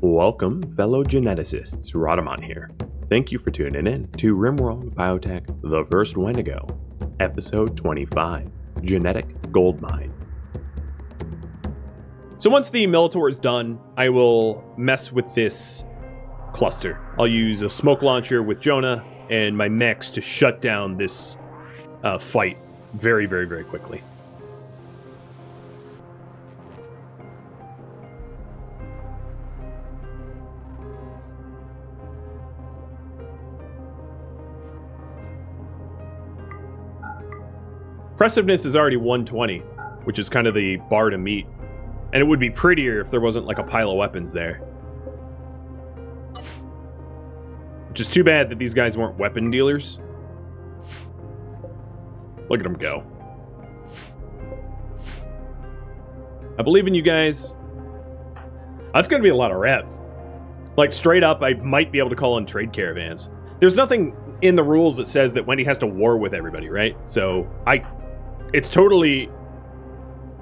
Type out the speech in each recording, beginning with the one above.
Welcome, fellow geneticists. Rhadamant here. Thank you for tuning in to RimWorld Biotech, The First Wendigo, Episode 25, Genetic Goldmine. So once the Mechanitor is done, I will mess with this cluster. I'll use a smoke launcher with Jonah and my mechs to shut down this fight very quickly. Impressiveness is already 120, which is kind of the bar to meet. And it would be prettier if there wasn't like a pile of weapons there. Which is too bad that these guys weren't weapon dealers. Look at them go. I believe in you guys. That's going to be a lot of rep. Like, straight up, I might be able to call in trade caravans. There's nothing in the rules that says that Wendy has to war with everybody, right? So, it's totally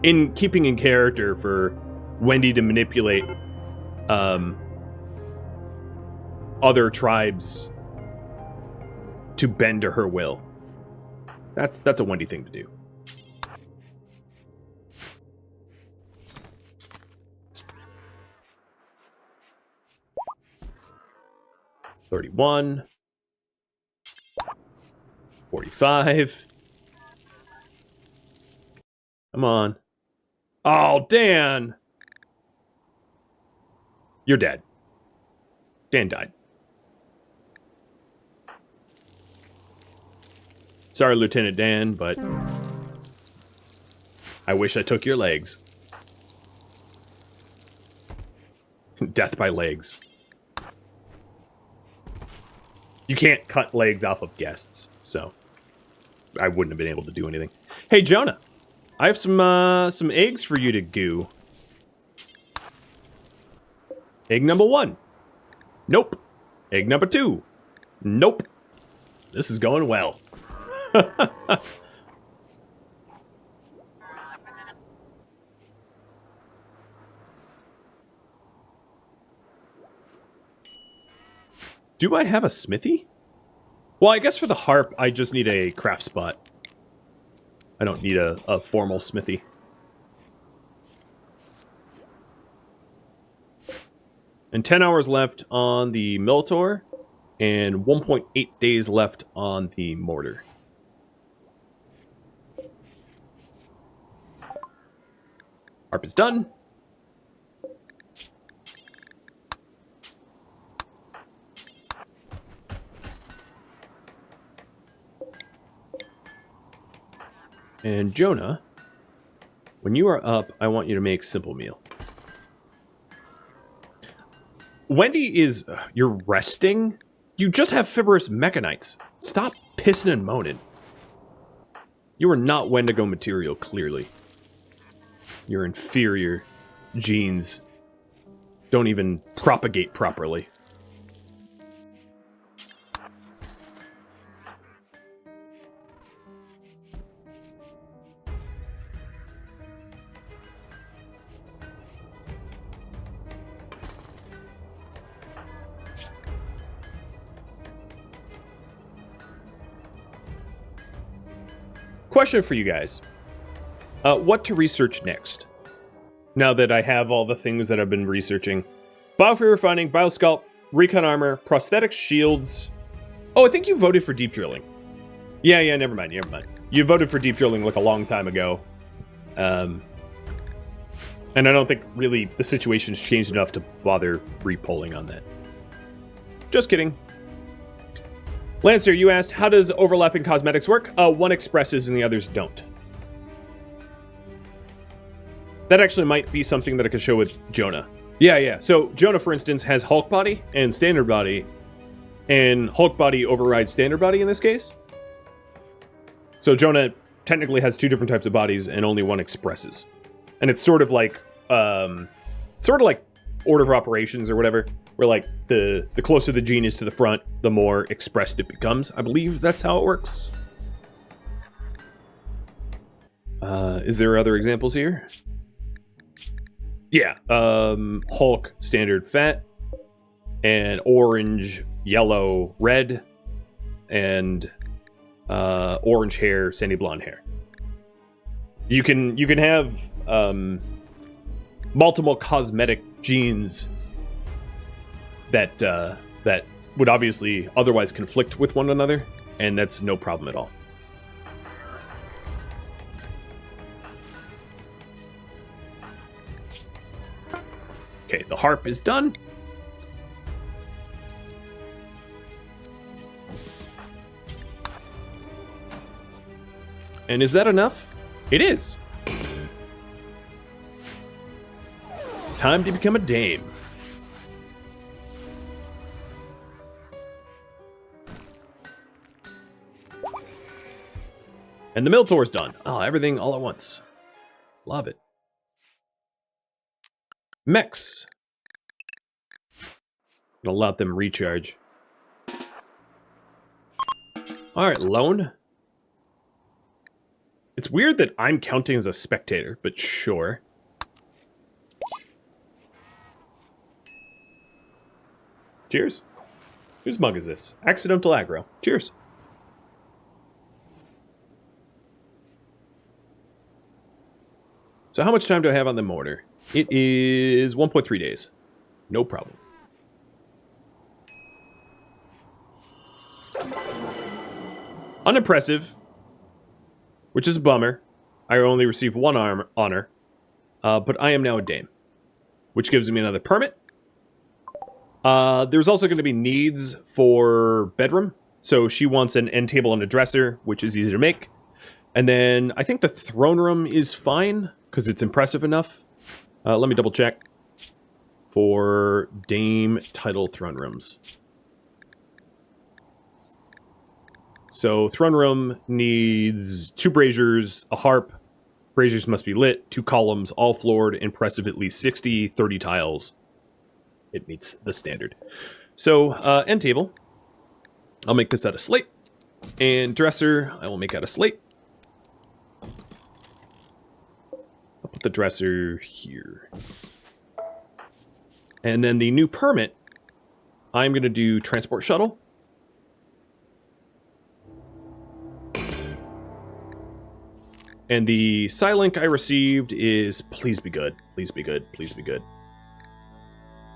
in keeping in character for Wendy to manipulate other tribes to bend to her will. That's a Wendy thing to do. $31. $45. Come on. Oh, Dan! You're dead. Dan died. Sorry, Lieutenant Dan, but I wish I took your legs. Death by legs. You can't cut legs off of guests, so I wouldn't have been able to do anything. Hey, Jonah! I have some eggs for you to goo. Egg number 1. Nope. Egg number 2. Nope. This is going well. Do I have a smithy? Well, I guess for the harp, I just need a craft spot. I don't need a formal smithy. And 10 hours left on the Mechanitor, and 1.8 days left on the mortar. Harp is done. And Jonah, when you are up, I want you to make simple meal. Wendy is... you're resting? You just have fibrous mechanites. Stop pissing and moaning. You are not Wendigo material, clearly. Your inferior genes don't even propagate properly. Question for you guys. What to research next? Now that I have all the things that I've been researching. Biofree refining, biosculpt, recon armor, prosthetics, shields. Oh, I think you voted for deep drilling. Yeah, never mind. You voted for deep drilling like a long time ago. And I don't think really the situation's changed enough to bother re-polling on that. Just kidding. Lancer, you asked, how does overlapping cosmetics work? One expresses and the others don't. That actually might be something that I could show with Jonah. Yeah. So Jonah, for instance, has Hulk body and standard body, and Hulk body overrides standard body in this case. So Jonah technically has 2 different types of bodies and only one expresses. And it's sort of like order of operations or whatever, where like the closer the gene is to the front, the more expressed it becomes. I believe that's how it works. Is there other examples here? Yeah, Hulk, standard fat, and orange, yellow, red, and orange hair, sandy blonde hair. You can have multiple cosmetic genes that that would obviously otherwise conflict with one another, and that's no problem at all. Okay, the harp is done. And is that enough? It is. Time to become a dame. And the mill tour's done. Oh, everything all at once. Love it. Mechs. Gonna let them recharge. Alright, loan. It's weird that I'm counting as a spectator, but sure. Cheers. Whose mug is this? Accidental aggro. Cheers. So how much time do I have on the mortar? It is 1.3 days. No problem. Unimpressive, which is a bummer. I only received one honor, but I am now a dame, which gives me another permit. There's also going to be needs for bedroom. So she wants an end table and a dresser, which is easy to make. And then I think the throne room is fine, because it's impressive enough. Let me double check for dame title throne rooms. So throne room needs 2 braziers, a harp. Braziers must be lit, 2 columns, all floored, impressive at least 60, 30 tiles. It meets the standard. So end table, I'll make this out of slate. And dresser, I will make out of slate. I'll put the dresser here. And then the new permit, I'm going to do transport shuttle. And the Psylink I received is please be good, please be good, please be good.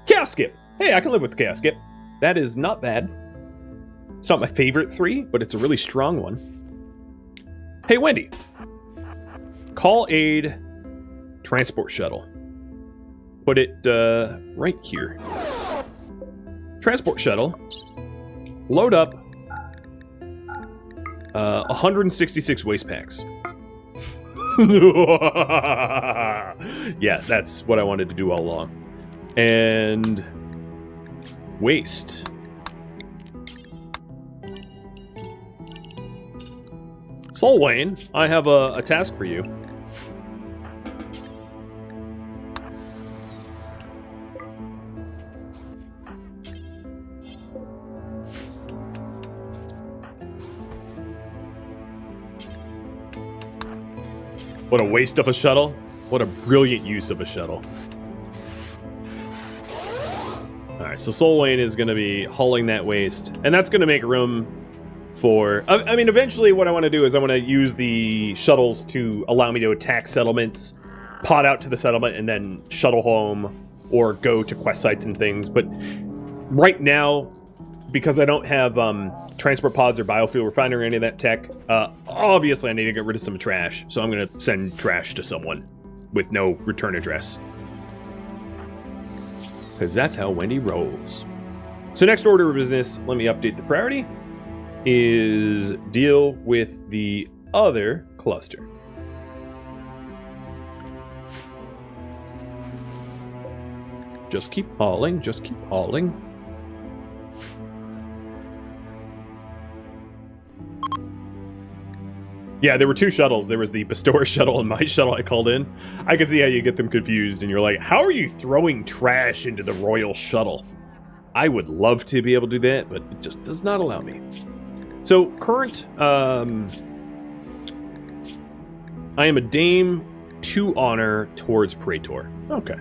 Chaos Skip! Hey, I can live with Chaos Skip. That is not bad. It's not my favorite 3, but it's a really strong one. Hey, Wendy. Call aid transport shuttle. Put it right here. Transport shuttle. Load up 166 waste packs. Yeah, that's what I wanted to do all along. And waste. Soul Wayne, I have a task for you. What a waste of a shuttle. What a brilliant use of a shuttle. Alright, so Soul Wayne is going to be hauling that waste. And that's going to make room for... I mean, eventually what I want to do is I want to use the shuttles to allow me to attack settlements, pod out to the settlement, and then shuttle home, or go to quest sites and things. But right now, because I don't have transport pods or biofuel refinery or any of that tech, obviously I need to get rid of some trash. So I'm going to send trash to someone with no return address. Because that's how Wendy rolls. So next order of business, let me update the priority, is deal with the other cluster. Just keep hauling, just keep hauling. Yeah, there were 2 shuttles. There was the Bestower shuttle and my shuttle I called in. I could see how you get them confused, and you're like, how are you throwing trash into the Royal Shuttle? I would love to be able to do that, but it just does not allow me. So, current, I am a Dame 2 honor towards Praetor. Okay.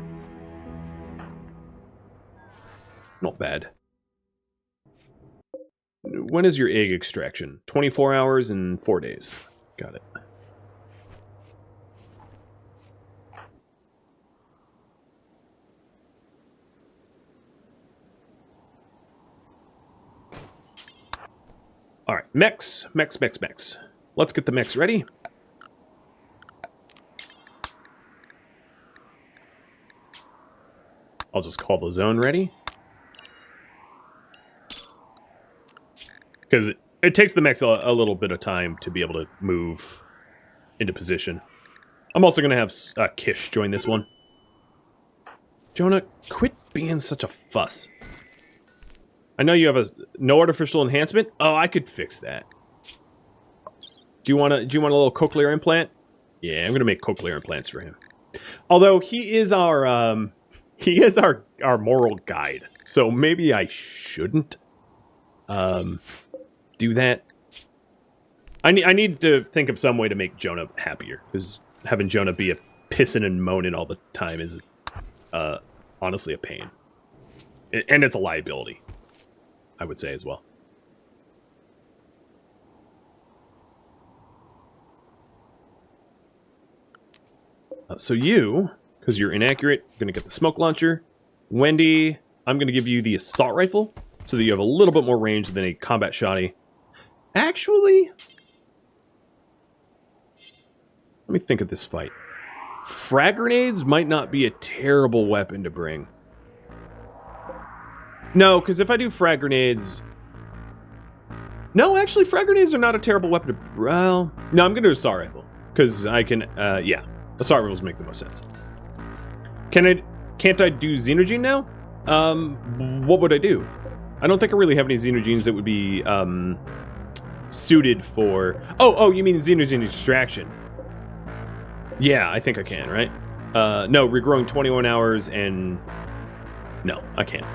Not bad. When is your egg extraction? 24 hours and 4 days. Got it. Alright, mechs. Let's get the mechs ready. I'll just call the zone ready. Because it takes the mechs a little bit of time to be able to move into position. I'm also going to have Kish join this one. Jonah, quit being such a fuss. I know you have no artificial enhancement. Oh, I could fix that. Do you want a little cochlear implant? Yeah, I'm going to make cochlear implants for him. Although he is our moral guide. So maybe I shouldn't do that. I need to think of some way to make Jonah happier, because having Jonah be a pissing and moaning all the time is honestly a pain. And it's a liability, I would say as well. So you, because you're inaccurate, going to get the smoke launcher. Wendy, I'm going to give you the assault rifle, so that you have a little bit more range than a combat shotty. Actually, let me think of this fight. Frag grenades might not be a terrible weapon to bring. No, because if I do frag grenades... No, actually, frag grenades are not a terrible weapon to... Well, no, I'm going to do assault rifle. Because I can, yeah. Assault rifles make the most sense. Can't I do xenogerm now? What would I do? I don't think I really have any xenogerms that would be, suited for... Oh, you mean xenogerm extraction. Yeah, I think I can, right? No, regrowing 21 hours and... No, I can't.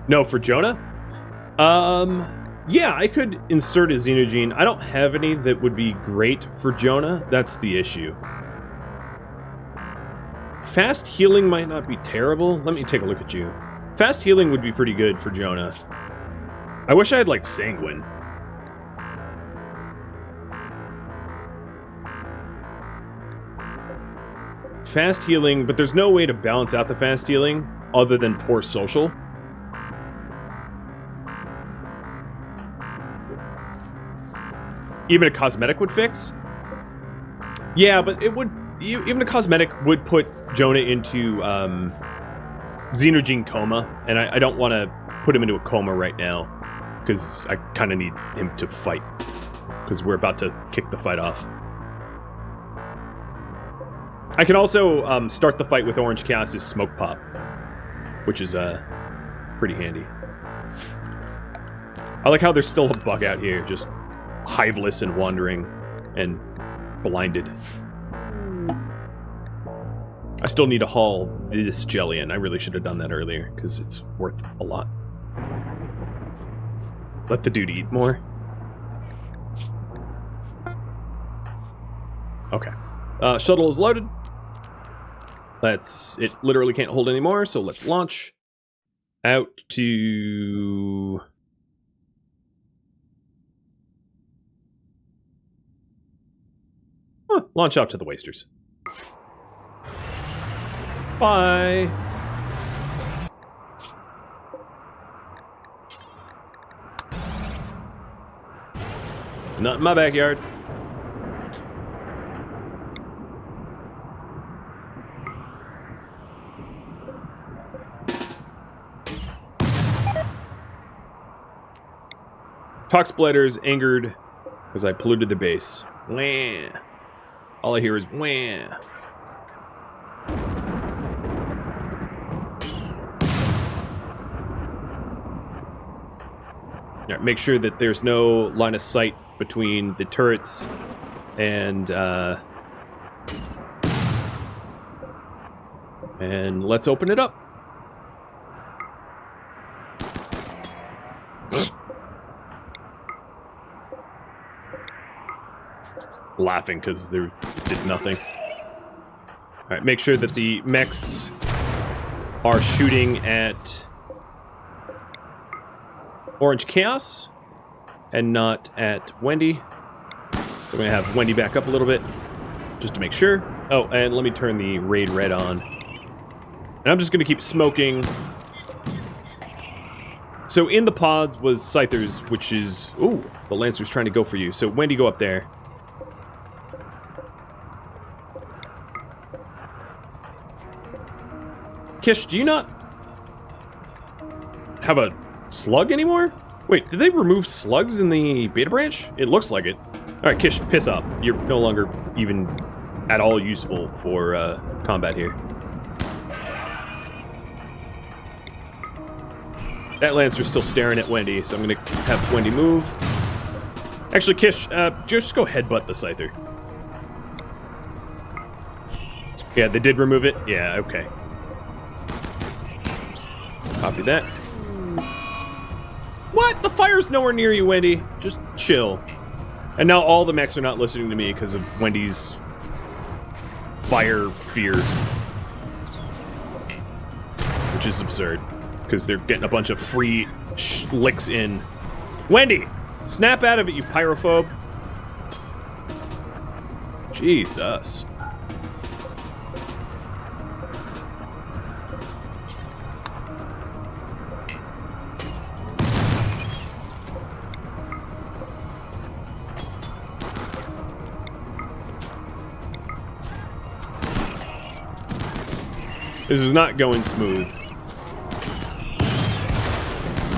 No, for Jonah? Yeah, I could insert a xenogerm. I don't have any that would be great for Jonah. That's the issue. Fast healing might not be terrible. Let me take a look at you. Fast healing would be pretty good for Jonah. I wish I had, like, sanguine. Fast healing, but there's no way to balance out the fast healing other than poor social. Even a cosmetic would fix? Yeah, but it would... Even a cosmetic would put Jonah into xenogerm coma, and I don't want to put him into a coma right now, because I kind of need him to fight, because we're about to kick the fight off. I can also start the fight with Orange Chaos's Smoke Pop, which is pretty handy. I like how there's still a bug out here, just hiveless and wandering and blinded. I still need to haul this jelly in. I really should have done that earlier, because it's worth a lot. Let the dude eat more. Okay. Shuttle is loaded. It literally can't hold anymore, so let's launch out to... launch out to the Wasters. Bye! Not in my backyard. Tox Bladder's angered because I polluted the base. Wah. All I hear is wah. All right, make sure that there's no line of sight between the turrets and let's open it up. laughing because they did nothing. Alright, make sure that the mechs are shooting at Orange Chaos and not at Wendy. So I'm going to have Wendy back up a little bit just to make sure. Oh, and let me turn the raid red on. And I'm just going to keep smoking. So in the pods was Scythers, which is... Ooh, the Lancer's trying to go for you. So Wendy, go up there. Kish, do you not have a slug anymore? Wait, did they remove slugs in the beta branch? It looks like it. Alright, Kish, piss off. You're no longer even at all useful for combat here. That Lancer's still staring at Wendy, so I'm going to have Wendy move. Actually, Kish, just go headbutt the Scyther. Yeah, they did remove it? Yeah, okay. Copy that. What? The fire's nowhere near you, Wendy. Just chill. And now all the mechs are not listening to me because of Wendy's fire fear. Which is absurd. Because they're getting a bunch of free licks in. Wendy! Snap out of it, you pyrophobe. Jesus. This is not going smooth.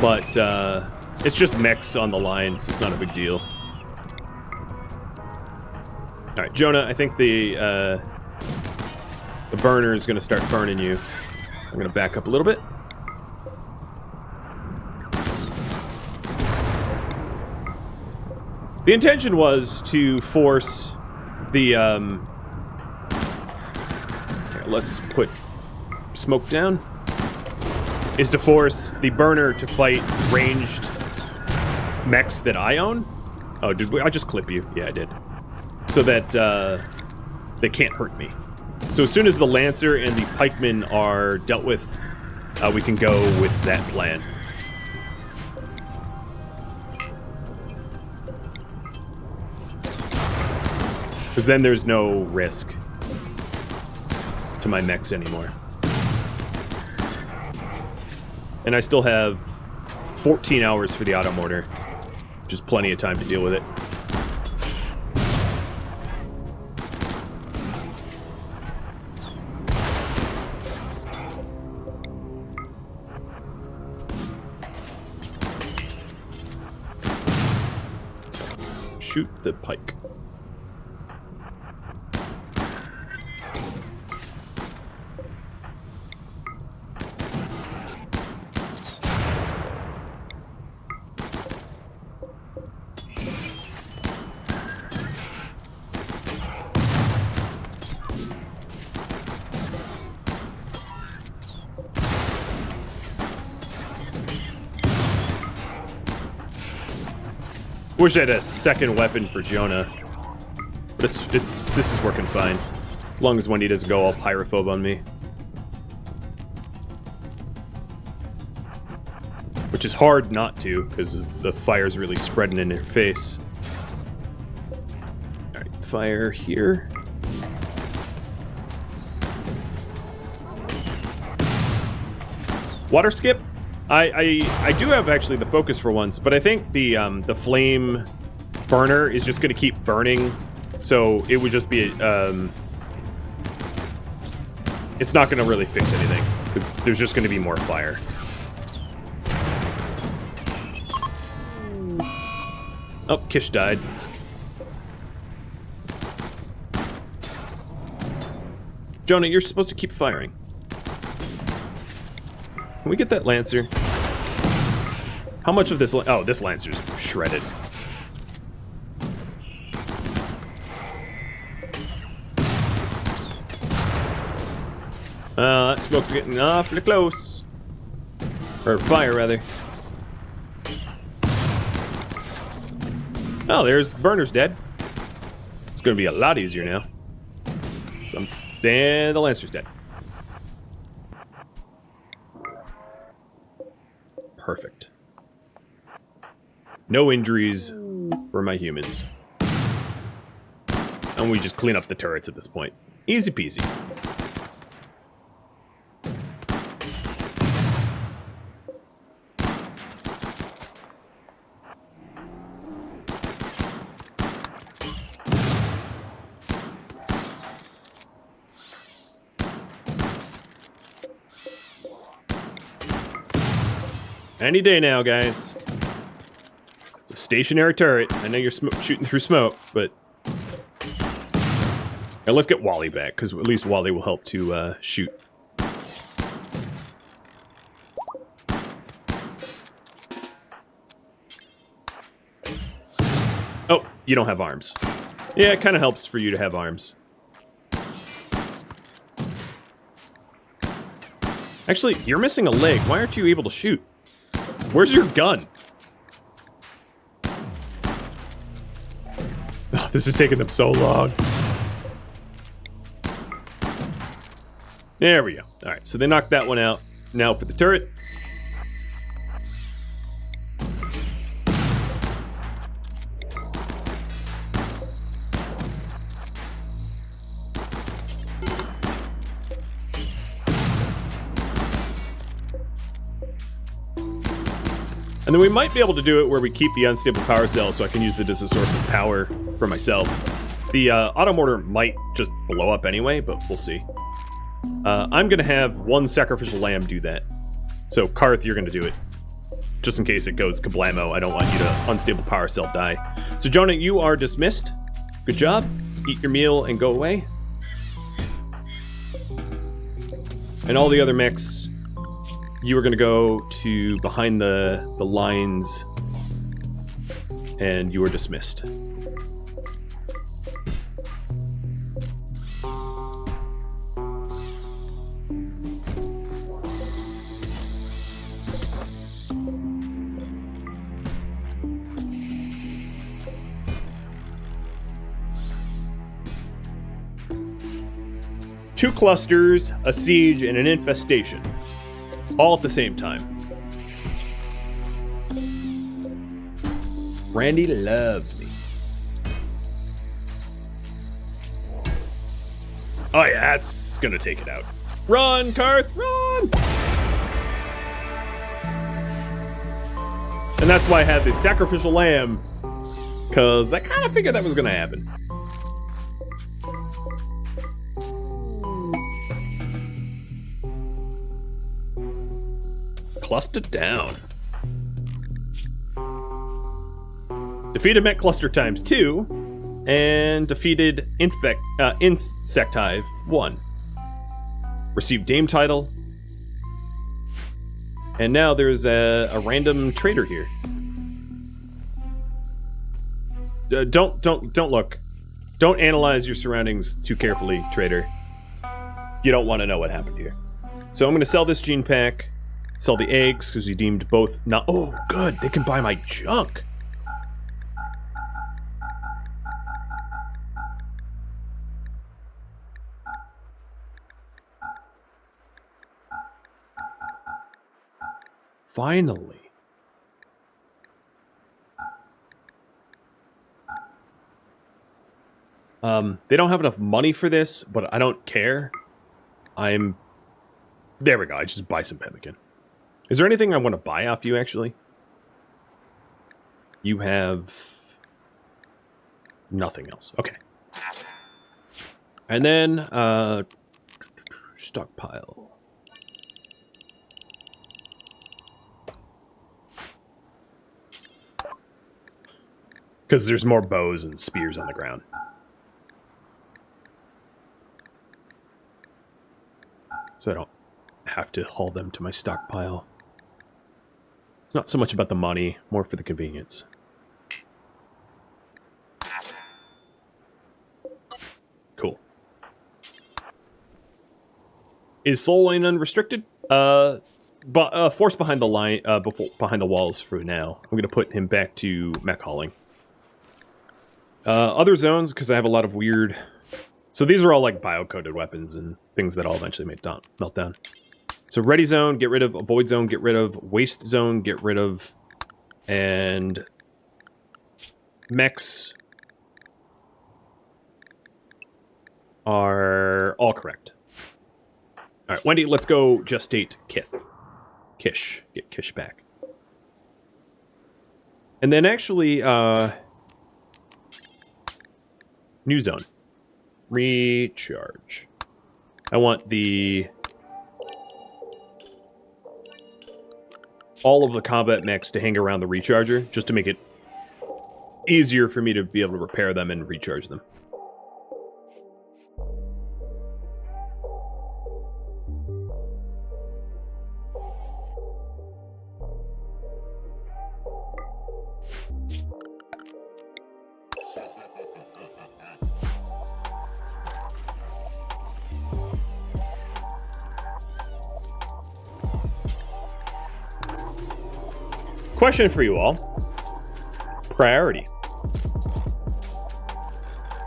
But, it's just mechs on the line, so it's not a big deal. Alright, Jonah, I think the burner is going to start burning you. I'm going to back up a little bit. The intention was to force the, here, let's put smoke down, is to force the burner to fight ranged mechs that I own. Oh, did I just clip you? Yeah, I did. So that they can't hurt me. So as soon as the Lancer and the Pikemen are dealt with, we can go with that plan. Because then there's no risk to my mechs anymore. And I still have 14 hours for the auto mortar, which is plenty of time to deal with it. Shoot the pike. Wish I had a second weapon for Jonah. But this is working fine. As long as Wendy doesn't go all pyrophobe on me. Which is hard not to, because the fire's really spreading in her face. Alright, fire here. Water skip? I do have actually the focus for once, but I think the flame burner is just going to keep burning, so it would just be it's not going to really fix anything because there's just going to be more fire. Oh, Kish died. Jonah, you're supposed to keep firing. Can we get that Lancer? How much of this... Oh, this Lancer's shredded. That smoke's getting awfully close. Or fire, rather. Oh, there's Burner's dead. going to be a lot easier now. So, then the Lancer's dead. Perfect. No injuries for my humans. And we just clean up the turrets at this point. Easy peasy. Any day now, guys. It's a stationary turret. I know you're shooting through smoke, but... Now let's get Wally back, because at least Wally will help to shoot. Oh, you don't have arms. Yeah, it kind of helps for you to have arms. Actually, you're missing a leg. Why aren't you able to shoot? Where's your gun? Oh, this is taking them so long. There we go. Alright, so they knocked that one out. Now for the turret. And then we might be able to do it where we keep the unstable power cell so I can use it as a source of power for myself. The auto mortar might just blow up anyway, but we'll see. I'm going to have one sacrificial lamb do that. So, Karth, you're going to do it. Just in case it goes kablamo, I don't want you to unstable power cell die. So, Jonah, you are dismissed. Good job. Eat your meal and go away. And all the other mechs, you are going to go to behind the lines, and you are dismissed. Two clusters, a siege, and an infestation. All at the same time. Randy loves me. Oh yeah, that's gonna take it out. Run, Karth, run! And that's why I had the sacrificial lamb, because I kind of figured that was gonna happen. Clustered down. Defeated Mech Cluster times 2, and defeated Insective 1. Received Dame title. And now there's a random trader here. Don't look. Don't analyze your surroundings too carefully, trader. You don't want to know what happened here. So I'm going to sell this gene pack. Sell the eggs, because we deemed both not... Oh, good. They can buy my junk. Finally. They don't have enough money for this, but I don't care. There we go. I just buy some pemmican. Is there anything I want to buy off you, actually? You have... nothing else. Okay. And then, stockpile. Because there's more bows and spears on the ground. So I don't have to haul them to my stockpile. It's not so much about the money, more for the convenience. Cool. Is Soul Lane unrestricted? Force behind the line, behind the walls for now. I'm gonna put him back to mech hauling. Other zones, because I have a lot of weird... So these are all like bio-coded weapons and things that I'll eventually melt down. So ready zone, get rid of. Avoid zone, get rid of. Waste zone, get rid of. And mechs are all correct. All right, Wendy, let's go gestate Kish. Get Kish back. And then actually, new zone. Recharge. I want all of the combat mechs to hang around the recharger, just to make it easier for me to be able to repair them and recharge them. Question for you all. Priority. Do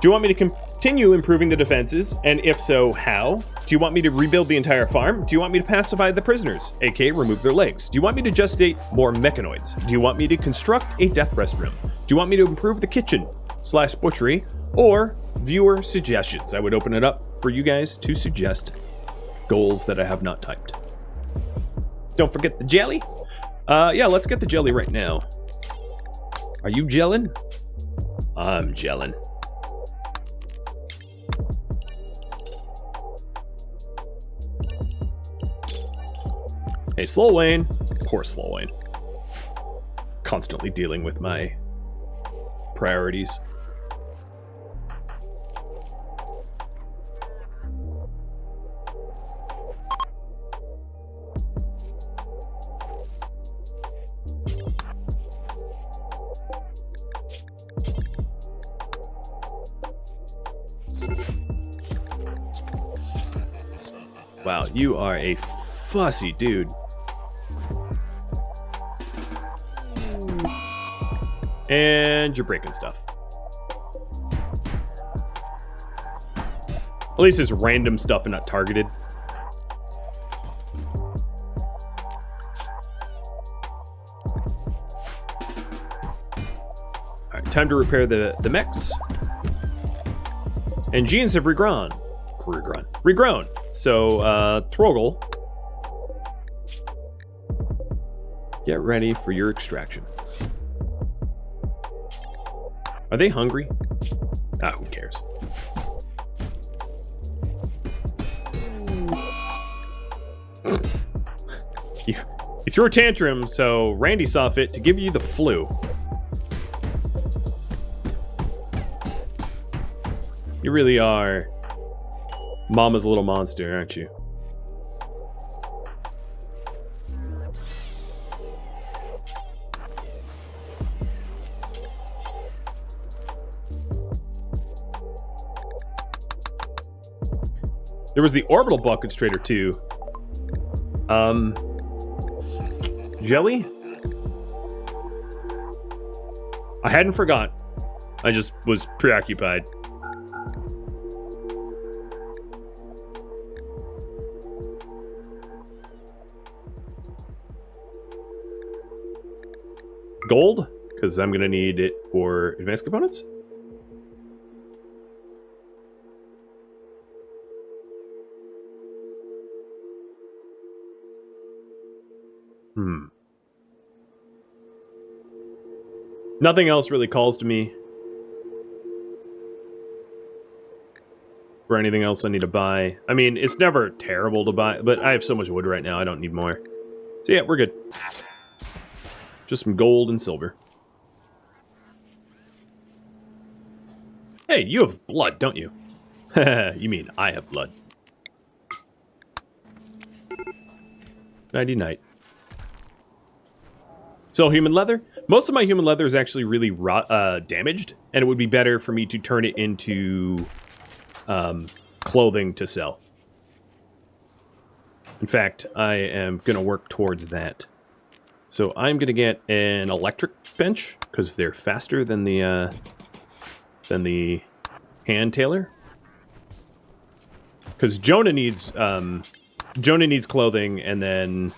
you want me to continue improving the defenses? And if so, how? Do you want me to rebuild the entire farm? Do you want me to pacify the prisoners, aka remove their legs? Do you want me to gestate more mechanoids? Do you want me to construct a death rest room? Do you want me to improve the kitchen / butchery? Or viewer suggestions? I would open it up for you guys to suggest goals that I have not typed. Don't forget the jelly. Yeah, let's get the jelly right now. Are you gelling? I'm gelling. Hey, Slow Wayne. Poor Slow Wayne. Constantly dealing with my priorities. Wow, you are a fussy dude. And you're breaking stuff. At least it's random stuff and not targeted. Alright, time to repair the mechs. And genes have regrown. So, Troggle, get ready for your extraction. Are they hungry? Ah, who cares? You threw a tantrum, so Randy saw fit to give you the flu. You really are Mama's little monster, aren't you? There was the orbital ball constrainer too. Jelly? I hadn't forgot. I just was preoccupied. Gold, because I'm going to need it for advanced components. Nothing else really calls to me for anything else I need to buy. I mean, it's never terrible to buy, but I have so much wood right now, I don't need more. So yeah, we're good. Just some gold and silver. Hey, you have blood, don't you? You mean I have blood. Nighty-night. So, human leather? Most of my human leather is actually really damaged, and it would be better for me to turn it into clothing to sell. In fact, I am going to work towards that. So I'm going to get an electric bench, because they're faster than the than the hand tailor. Because Jonah needs clothing, and then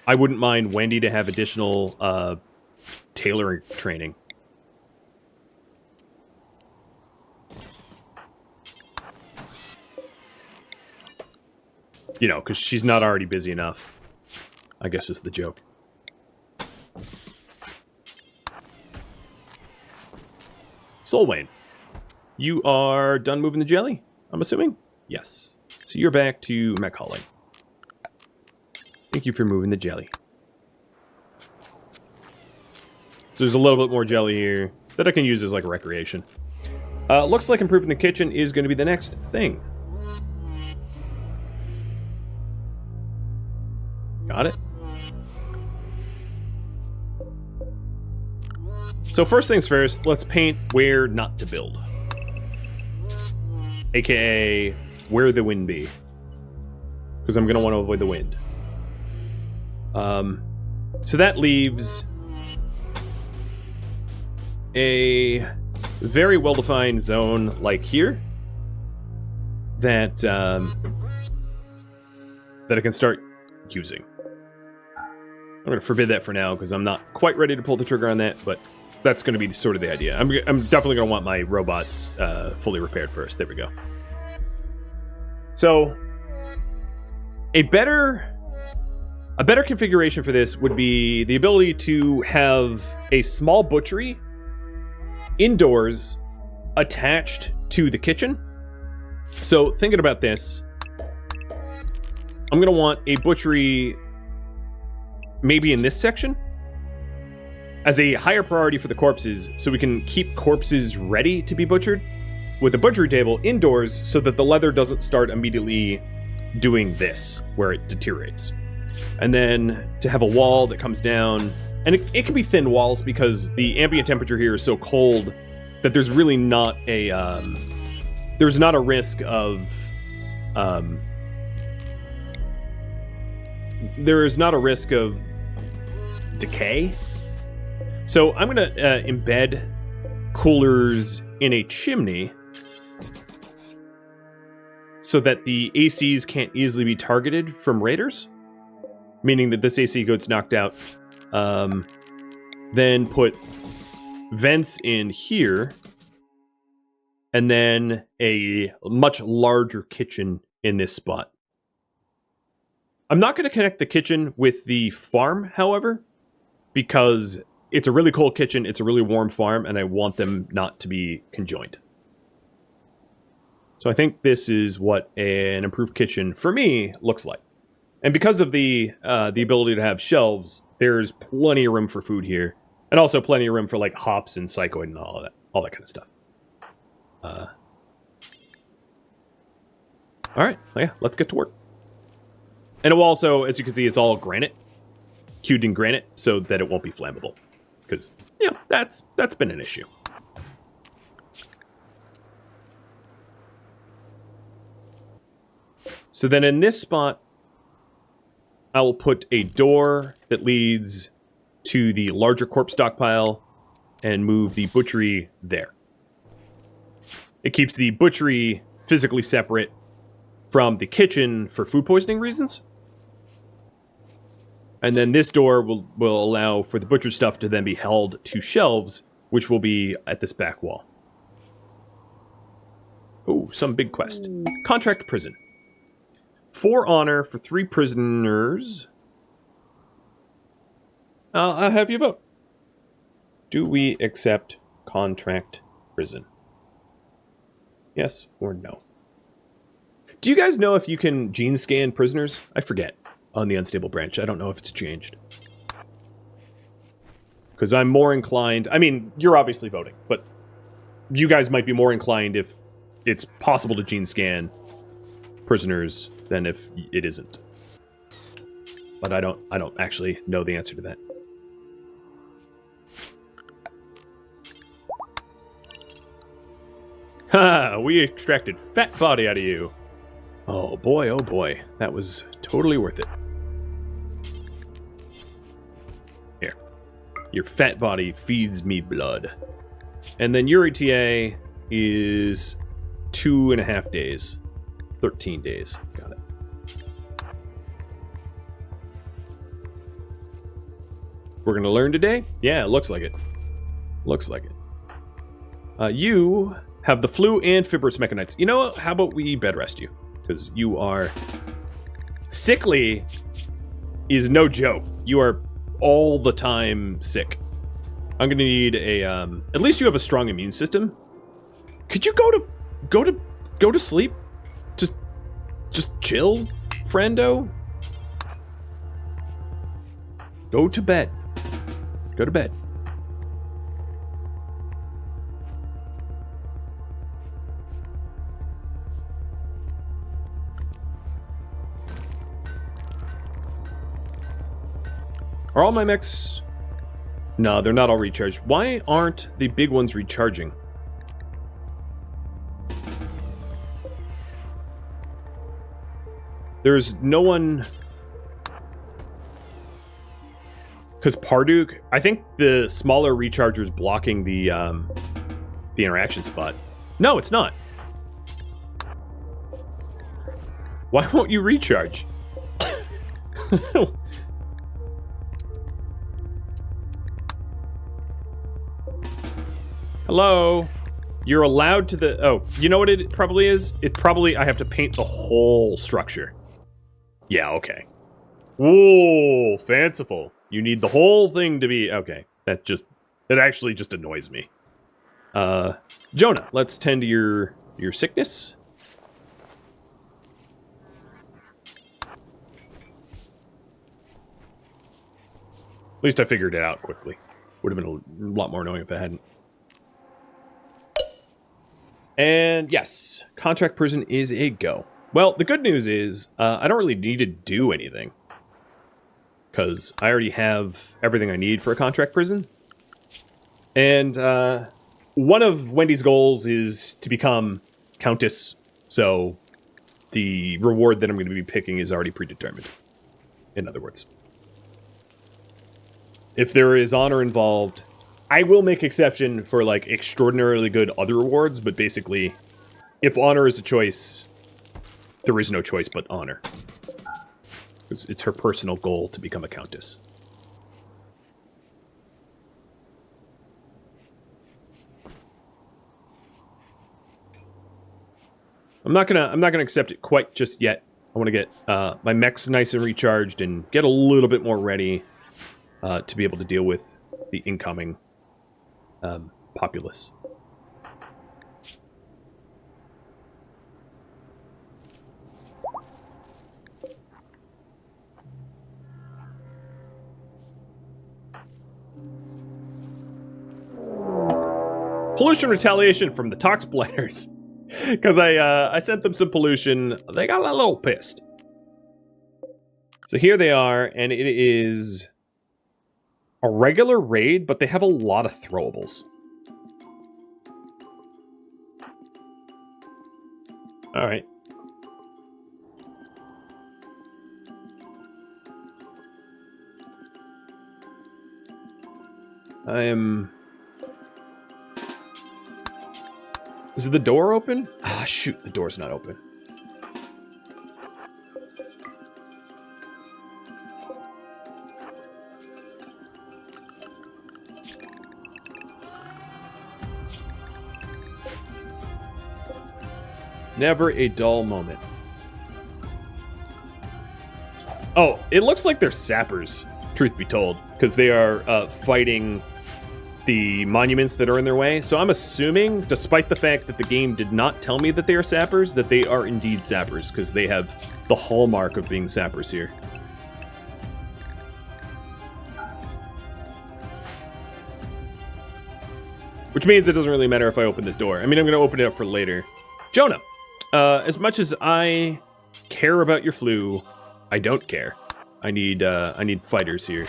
I wouldn't mind Wendy to have additional tailoring training. You know, because she's not already busy enough, I guess is the joke. Solwayne, you are done moving the jelly, I'm assuming? Yes. So you're back to mech hauling. Thank you for moving the jelly. So there's a little bit more jelly here that I can use as like recreation. Looks like improving the kitchen is going to be the next thing. Got it. So first things first, let's paint where not to build. AKA, where the wind be. Because I'm going to want to avoid the wind. So that leaves a very well-defined zone like here that that I can start using. I'm going to forbid that for now because I'm not quite ready to pull the trigger on that, but that's going to be sort of the idea. I'm definitely going to want my robots fully repaired first. There we go. So a better configuration for this would be the ability to have a small butchery indoors attached to the kitchen. So thinking about this, I'm going to want a butchery maybe in this section as a higher priority for the corpses, so we can keep corpses ready to be butchered with a butchery table indoors so that the leather doesn't start immediately doing this, where it deteriorates. And then to have a wall that comes down, and it can be thin walls because the ambient temperature here is so cold that there's really not a, there's not a risk of, there is not a risk of decay. So I'm going to embed coolers in a chimney so that the ACs can't easily be targeted from raiders, meaning that this AC gets knocked out. Then put vents in here, and then a much larger kitchen in this spot. I'm not going to connect the kitchen with the farm, however, because it's a really cold kitchen, it's a really warm farm, and I want them not to be conjoined. So I think this is what an improved kitchen, for me, looks like. And because of the ability to have shelves, there's plenty of room for food here. And also plenty of room for, like, hops and psychoid and all that kind of stuff. Alright, yeah, let's get to work. And it will also, as you can see, it's all granite. Cued in granite, so that it won't be flammable. Because, you know, that's been an issue. So then in this spot, I will put a door that leads to the larger corpse stockpile and move the butchery there. It keeps the butchery physically separate from the kitchen for food poisoning reasons. And then this door will allow for the butcher stuff to then be held to shelves, which will be at this back wall. Oh, some big quest. Contract prison. 4 honor for 3 prisoners. I'll have you vote. Do we accept contract prison? Yes or no? Do you guys know if you can gene scan prisoners? I forget. On the unstable branch. I don't know if it's changed. Because I'm more inclined... I mean, you're obviously voting, but you guys might be more inclined if it's possible to gene scan prisoners than if it isn't. But I don't actually know the answer to that. Ha! We extracted fat body out of you. Oh boy, that was totally worth it. Here. Your fat body feeds me blood. And then your ETA is 2.5 days. 13 days. Got it. We're going to learn today? Yeah, it looks like it. Looks like it. You have the flu and fibrous mechanites. You know what? How about we bed rest you? Because you are... Sickly is no joke. You are all the time sick. I'm going to need a... at least you have a strong immune system. Could you go to sleep? Just chill, friendo? Go to bed. Go to bed. Are all my mechs... No, they're not all recharged. Why aren't the big ones recharging? There's no one... Because Parduk... I think the smaller recharger is blocking the interaction spot. No, it's not. Why won't you recharge? Hello? You're allowed to the... Oh, you know what it probably is? It probably... I have to paint the whole structure. Yeah, okay. Whoa, fanciful. You need the whole thing to be... Okay, that actually just annoys me. Jonah, let's tend to your sickness. At least I figured it out quickly. Would have been a lot more annoying if I hadn't. And yes, contract prison is a go. Well, the good news is I don't really need to do anything. Because I already have everything I need for a contract prison. And one of Wendy's goals is to become countess. So the reward that I'm going to be picking is already predetermined. In other words. If there is honor involved... I will make exception for, like, extraordinarily good other rewards, but basically, if honor is a choice, there is no choice but honor. It's her personal goal to become a countess. I'm not gonna accept it quite just yet. I want to get my mechs nice and recharged and get a little bit more ready to be able to deal with the incoming populace. Pollution retaliation from the Tox Blighters. Because I sent them some pollution. They got a little pissed. So here they are, and it is a regular raid, but they have a lot of throwables. Alright. I am... Is the door open? Ah, shoot, the door's not open. Never a dull moment. Oh, it looks like they're sappers, truth be told, because they are fighting the monuments that are in their way. So I'm assuming, despite the fact that the game did not tell me that they are sappers, that they are indeed sappers, because they have the hallmark of being sappers here. Which means it doesn't really matter if I open this door. I mean, I'm going to open it up for later. Jonah, as much as I care about your flu, I don't care. I need fighters here.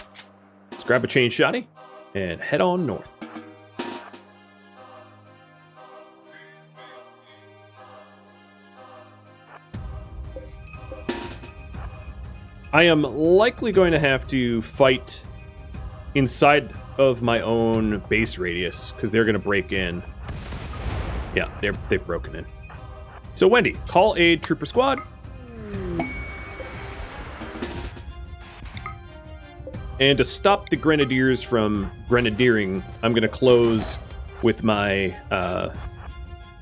Let's grab a chain shotty and head on north. I am likely going to have to fight inside of my own base radius, because they're going to break in. Yeah, they've broken in. So, Wendy, call a trooper squad. And to stop the grenadiers from grenadiering, I'm going to close with my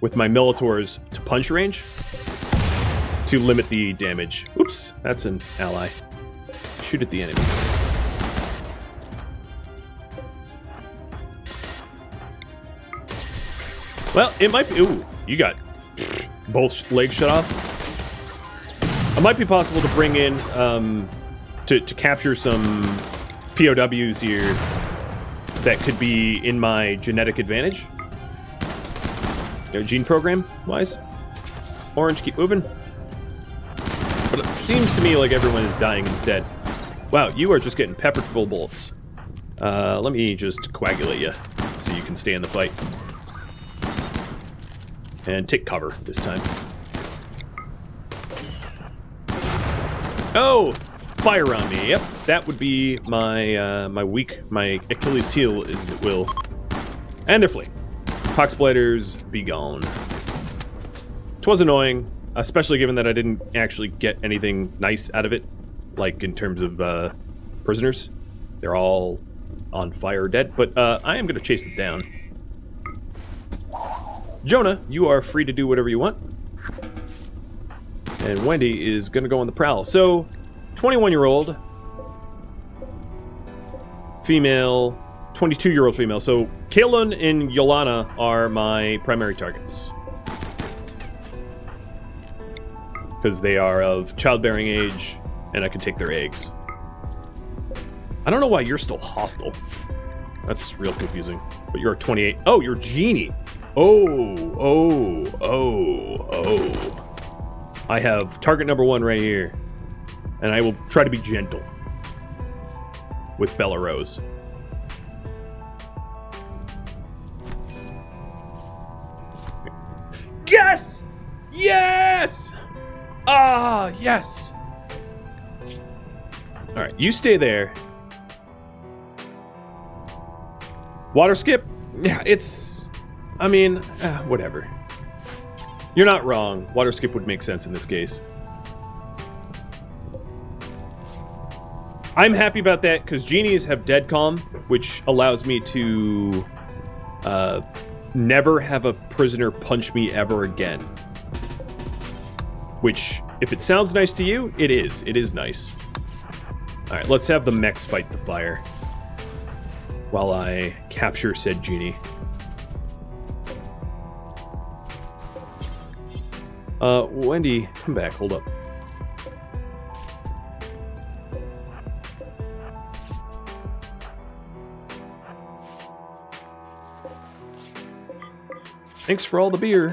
Militors to punch range to limit the damage. Oops, that's an ally. Shoot at the enemies. Well, it might be... Ooh, you got both legs shut off. It might be possible to bring in, to capture some POWs here that could be in my genetic advantage. You know, gene program-wise. Orange, keep moving. But it seems to me like everyone is dying instead. Wow, you are just getting peppered full bullets. Let me just coagulate you so you can stay in the fight. And take cover this time. Oh! Fire on me. Yep, that would be my my Achilles heel, as it will. And they're fleeing. Pox blighters, be gone. 'Twas annoying, especially given that I didn't actually get anything nice out of it, like in terms of prisoners. They're all on fire or dead, but I am going to chase them down. Jonah, you are free to do whatever you want. And Wendy is going to go on the prowl. So, 21-year-old female, 22-year-old female. So, Kaelin and Yolana are my primary targets. Because they are of childbearing age, and I can take their eggs. I don't know why you're still hostile. That's real confusing. But you're a 28. Oh, you're Genie. Oh. I have target number 1 right here. And I will try to be gentle with Bella Rose. Yes! Yes! Ah, yes! Alright, you stay there. Water skip? Yeah, it's... I mean, whatever. You're not wrong. Water skip would make sense in this case. I'm happy about that, because genies have dead calm, which allows me to never have a prisoner punch me ever again. Which, if it sounds nice to you, it is. It is nice. Alright, let's have the mechs fight the fire. While I capture said genie. Wendy, come back. Hold up. Thanks for all the beer.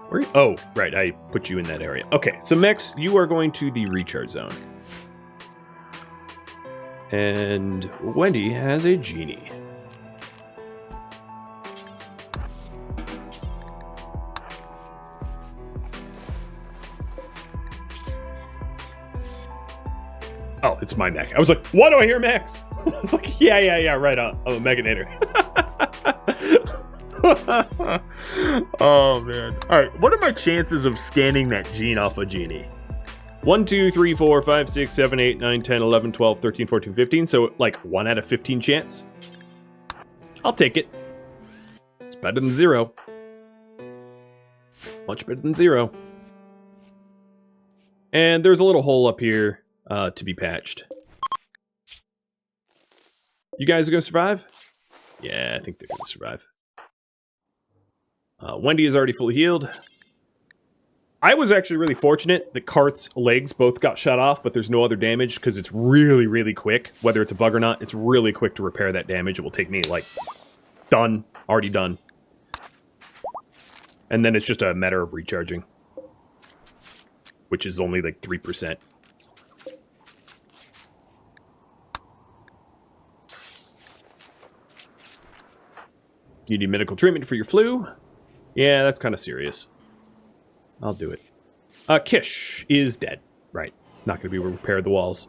Where? Oh, right. I put you in that area. Okay, so Mex, you are going to the recharge zone. And Wendy has a genie. Oh, it's my mech. I was like, why do I hear mechs? It's like, yeah, right on. I'm a Mechanitor. Oh, man. All right, what are my chances of scanning that gene off a genie? 1, 2, 3, 4, 5, 6, 7, 8, 9, 10, 11, 12, 13, 14, 15. So, like, 1 out of 15 chance. I'll take it. It's better than 0. Much better than 0. And there's a little hole up here to be patched. You guys are going to survive? Yeah, I think they're going to survive. Wendy is already fully healed. I was actually really fortunate that Karth's legs both got shot off, but there's no other damage because it's really, really quick. Whether it's a bug or not, it's really quick to repair that damage. It will take me, like, done. Already done. And then it's just a matter of recharging. Which is only, like, 3%. You need medical treatment for your flu? Yeah, that's kind of serious. I'll do it. Kish is dead. Right. Not going to be able to repair the walls.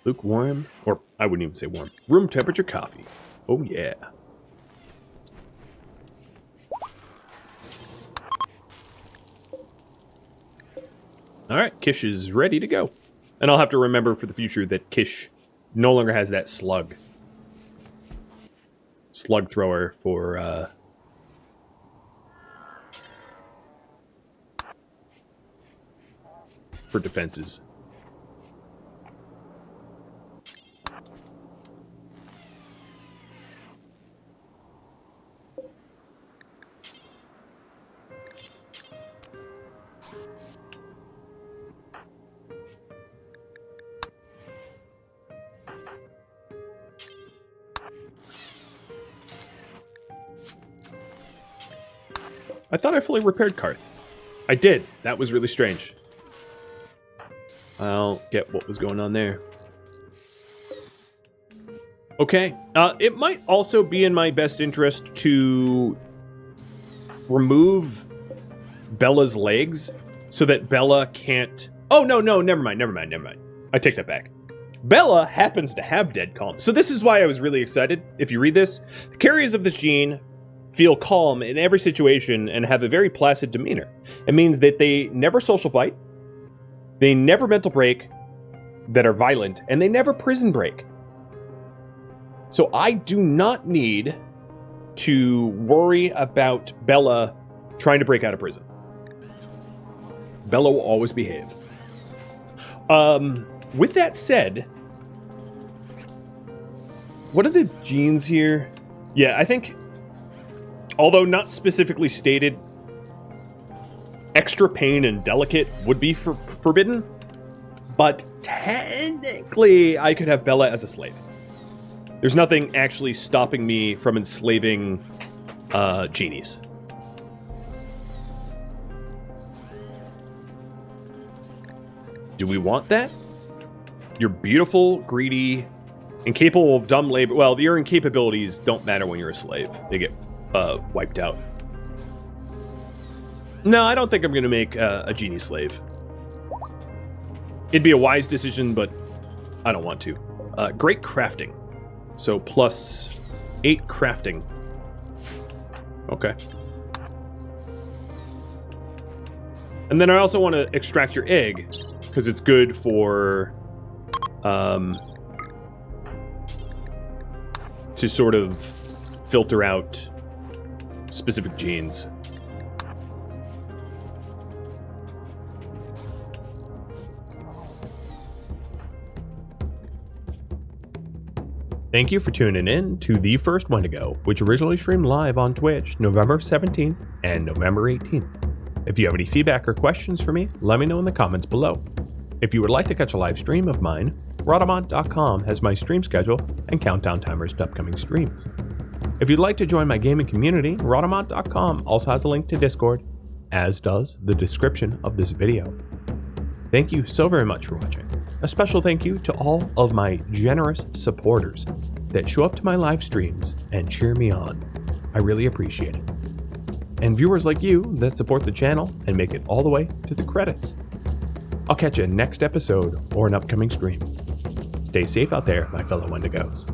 Lukewarm, or I wouldn't even say warm, room temperature coffee. Oh yeah. All right, Kish is ready to go. And I'll have to remember for the future that Kish no longer has that slug thrower for defenses. I thought I fully repaired Karth. I did. That was really strange. I'll get what was going on there. Okay. It might also be in my best interest to remove Bella's legs so that Bella can't... Oh, no, never mind. I take that back. Bella happens to have dead calm. So this is why I was really excited. If you read this, the carriers of this gene feel calm in every situation and have a very placid demeanor. It means that they never social fight, they never mental break that are violent, and they never prison break. So I do not need to worry about Bella trying to break out of prison. Bella will always behave. With that said, what are the genes here? Yeah, I think, although not specifically stated, extra pain and delicate would be forbidden, but technically I could have Bella as a slave. There's nothing actually stopping me from enslaving genies. Do we want that? You're beautiful, greedy, incapable of dumb labor. Well, your incapabilities don't matter when you're a slave. They get wiped out. No, I don't think I'm going to make a genie slave. It'd be a wise decision, but I don't want to. Great crafting. So plus 8 crafting. Okay. And then I also want to extract your egg, because it's good for... to sort of filter out specific genes. Thank you for tuning in to The First Wendigo, which originally streamed live on Twitch November 17th and November 18th. If you have any feedback or questions for me, let me know in the comments below. If you would like to catch a live stream of mine, Rhadamant.com has my stream schedule and countdown timers to upcoming streams. If you'd like to join my gaming community, Rhadamant.com also has a link to Discord, as does the description of this video. Thank you so very much for watching. A special thank you to all of my generous supporters that show up to my live streams and cheer me on. I really appreciate it. And viewers like you that support the channel and make it all the way to the credits. I'll catch you next episode or an upcoming stream. Stay safe out there, my fellow Wendigos.